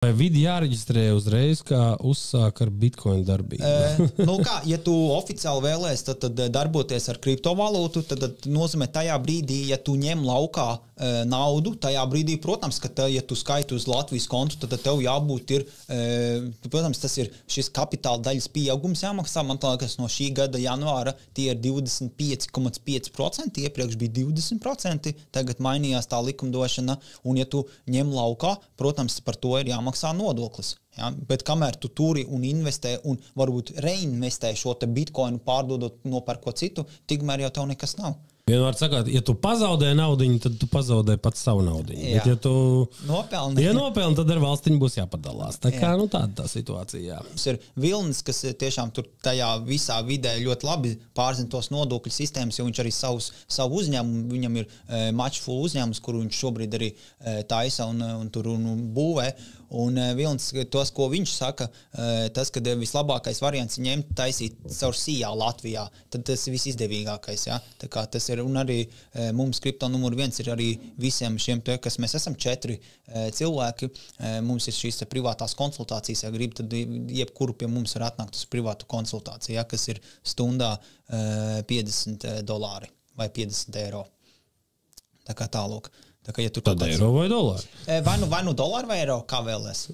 Vai vidi jāreģistrē uzreiz, kā uzsāk ar Bitcoin darbību? Ja tu oficiāli vēlēs tad darboties ar kriptovalūtu, tad nozīmē tajā brīdī, ja tu ņem laukā naudu, tajā brīdī, protams, ka ja tu skaiti uz Latvijas kontu, tad tev jābūt protams, tas ir šis kapitāla daļas pieaugums jāmaksā. Man liekas, no šī gada janvāra tie ir 25,5%, iepriekš bija 20%, tagad mainījās tā likumdošana, un ja tu ņem laukā, protams, par to ir jāmaksā nodoklis. Ja? Bet kamēr tu turi un investē un varbūt reinvestē šo te bitcoinu pārdodot, nopērkot citu, tikmēr jau tev nekas nav. Vienmēr sakāt, ja tu pazaudē naudiņu, tad tu pazaudē pats savu naudiņu. Bet ja tu nopelni, tad ar valstiņu būs jāpadalās. Tā kā tāda tā situācija. Jā. Mums ir Vilnis, kas tiešām tur tajā visā vidē ļoti labi pārzina tos nodokļu sistēmas, jo viņš arī savu uzņēmumu, viņam ir Matchful uzņēmums, kuru viņš šobrīd arī taisa un tur būvē. Un Vilnis, tos, ko viņš saka, tas, kad vislabākais variants ņemt taisīt caur SIA Latvijā, tad tas ir visizdevīgākais. Ja? Tā kā tas ir, un arī mums kripto numur 1 ir arī visiem šiem, kas mēs esam 4 cilvēki, mums ir šīs privātās konsultācijas, ja grib, tad jebkuru pie mums var atnākt uz privātu konsultāciju, ja? Kas ir stundā $50 vai 50 eiro. Tā kā tālūk. Tā kā, ja tad eiro vai dolāri? Vai nu dolāri vai eiro, kā vēlēs.